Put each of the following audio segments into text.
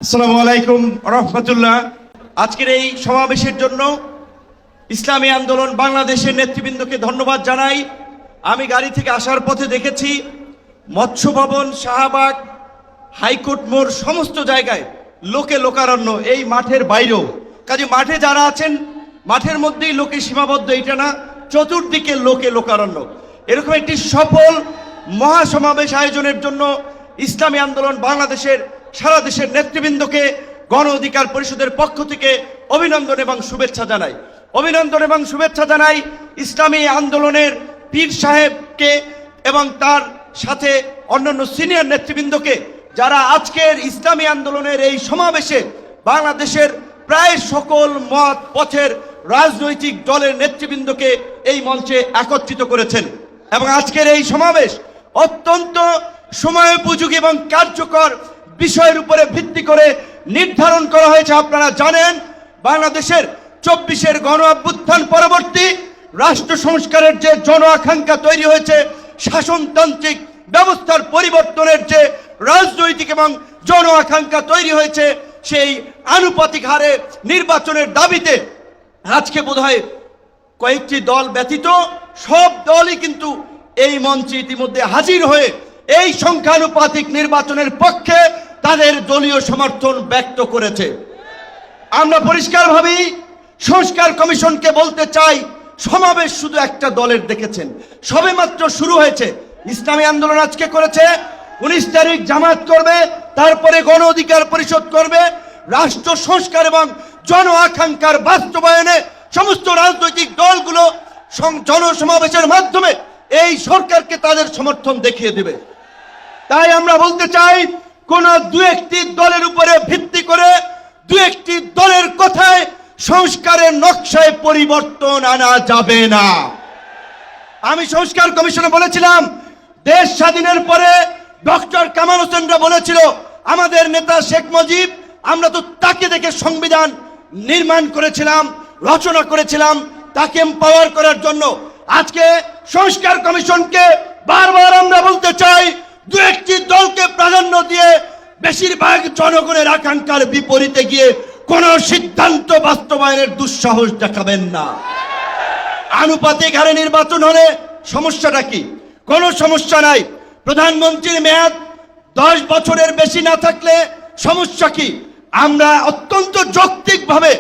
আসসালামু আলাইকুম রহমতুল্লাহ। আজকের এই সমাবেশের জন্য ইসলামী আন্দোলন বাংলাদেশের নেতৃবৃন্দকে ধন্যবাদ জানাই। আমি গাড়ি থেকে আসার পথে দেখেছি মৎস্য ভবন, শাহবাগ, হাইকোর্ট মোড় সমস্ত জায়গায় লোকে লোকারণ্য, এই মাঠের বাইরেও। কাজে মাঠে যারা আছেন মাঠের মধ্যেই লোকে সীমাবদ্ধ, এটা না, চতুর্দিকে লোকে লোকারণ্য। এরকম একটি সফল মহাসমাবেশ আয়োজনের জন্য ইসলামী আন্দোলন বাংলাদেশের সারা দেশের নেতৃবৃন্দকে গণ অধিকার পরিষদের পক্ষ থেকে অভিনন্দন এবং শুভেচ্ছা জানাই। অভিনন্দন এবং শুভেচ্ছা জানাই ইসলামী আন্দোলনের পীর সাহেবকে এবং তার সাথে অন্যান্য সিনিয়র নেতৃবৃন্দকে, যারা আজকের ইসলামী আন্দোলনের এই সমাবেশে বাংলাদেশের প্রায় সকল মত পথের রাজনৈতিক দলের নেতৃবৃন্দকে এই মঞ্চে একত্রিত করেছেন। এবং আজকের এই সমাবেশ অত্যন্ত সময়োপযোগী এবং কার্যকর বিষয়ের উপরে ভিত্তি করে নির্ধারণ করা হয়েছে। আপনারা জানেন বাংলাদেশের 24-এর গণ অভ্যুত্থান পরবর্তী রাষ্ট্র সংস্কারের যে জন আকাঙ্ক্ষা তৈরি হয়েছে, শাসনতান্ত্রিক ব্যবস্থার পরিবর্তনের যে রাজনৈতিক এবং জন আকাঙ্ক্ষা তৈরি হয়েছে, সেই আনুপাতিক হারে নির্বাচনের দাবিতে আজকে বোধহয় কয়েকটি দল ব্যতীত সব দলই কিন্তু এই মঞ্চে ইতিমধ্যে হাজির হয়ে এই সংখ্যানুপাতিক নির্বাচনের পক্ষে তাদের দলীয় সমর্থন ব্যক্ত করেছে। আমরা পরিষ্কারভাবেই সংস্কার কমিশনকে বলতে চাই, সমাবেশ শুধু একটা দলের দেখেছেন, সবেমাত্র শুরু হয়েছে। ইসলামী আন্দোলন আজকে করেছে, 19 তারিখ জামাত করবে, তারপরে গণ অধিকার পরিষদ করবে। রাষ্ট্র সংস্কার এবং জন আকাঙ্ক্ষার বাস্তবায়নে সমস্ত রাজনৈতিক দলগুলো জনসমাবেশের মাধ্যমে এই সরকারকে তাদের সমর্থন দেখিয়ে দেবে। তাই আমরা বলতে চাই, কোন দু একটি দলের উপরে ভিত্তি করে দু একটি দলের কথায় সংস্কারের নকশায় পরিবর্তন আনা যাবে না। আমি সংস্কার কমিশনে বলেছিলাম, দেশ স্বাধীনের পরে ডক্টর কামাল হোসেনরা বলেছিল আমাদের নেতা শেখ মুজিব, আমরা তো তাকে দেখে সংবিধান নির্মাণ করেছিলাম, রচনা করেছিলাম তাকে এম্পাওয়ার করার জন্য। আজকে সংস্কার কমিশনকে বারবার আমরা বলতে চাই, দু একটি দলকে প্রাধান্য দিয়ে বেশিরভাগ জনগণের আকাঙ্ক্ষার বিপরীতে গিয়ে কোন সিদ্ধান্ত বাস্তবায়নের দুঃসাহস দেখাবেন না। আনুপাতিক হারে নির্বাচন হলে সমস্যাটা কি? কোনো সমস্যা নাই। প্রধানমন্ত্রীর মেয়াদ 10 বছরের বেশি না থাকলে সমস্যা কি? আমরা অত্যন্ত যৌক্তিকভাবে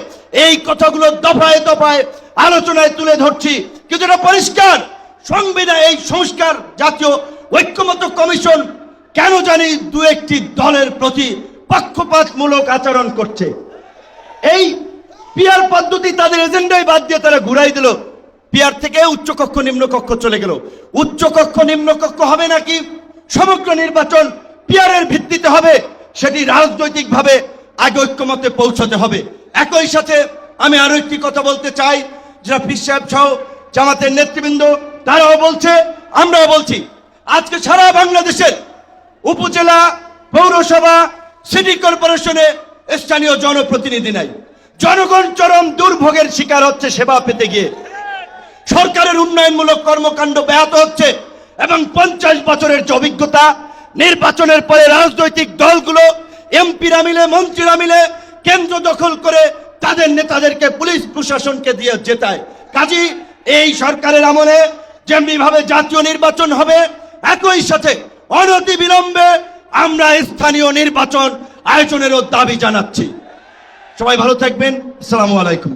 এই কথাগুলো দফায় দফায় আলোচনায় তুলে ধরছি, কিন্তু এটা পরিষ্কার, সংবিধান এই সংস্কার জাতীয় ঐক্যমত্য কমিশন কেন জানি দু একটি দলের প্রতি পক্ষপাতমূলক আচরণ করছে। এই পিয়ার পদ্ধতি তাদের এজেন্ডায় বাদ দিয়ে তারা ঘুরাই দিল। পিয়ার থেকে উচ্চকক্ষ নিম্নকক্ষ চলে গেল। উচ্চকক্ষ নিম্নকক্ষ হবে নাকি সমগ্র নির্বাচন পিয়ারের ভিত্তিতে হবে, সেটি রাজনৈতিকভাবে আগে ঐক্যমতে পৌঁছাতে হবে। একই সাথে আমি আরো একটি কথা বলতে চাই, যারা পীর সাহেব সহ জামাতের নেতৃবৃন্দ তারাও বলছে, আমরাও বলছি, আজকে সারা বাংলাদেশের উপজেলা, পৌরসভা, সিটি কর্পোরেশনে স্থানীয় জনপ্রতিনিধি নাই। জনগণ চরম দুর্ভোগের শিকার হচ্ছে সেবা পেতে গিয়ে। সরকারের উন্নয়নমূলক কর্মকাণ্ড ব্যাহত হচ্ছে এবং 50 বছরের যে অভিজ্ঞতা, নির্বাচনের পরে রাজনৈতিক দলগুলো এমপিরা মিলে, মন্ত্রীরা মিলে কেন্দ্র দখল করে তাদের নেতাদেরকে পুলিশ প্রশাসনকে দিয়ে জেতায়। কাজী এই সরকারের আমলে যেমনি ভাবে জাতীয় নির্বাচন হবে, একই সাথে অনতি বিলম্বে আমরা স্থানীয় নির্বাচন আয়োজনেরও দাবি জানাচ্ছি। সবাই ভালো থাকবেন। আসসালামু আলাইকুম।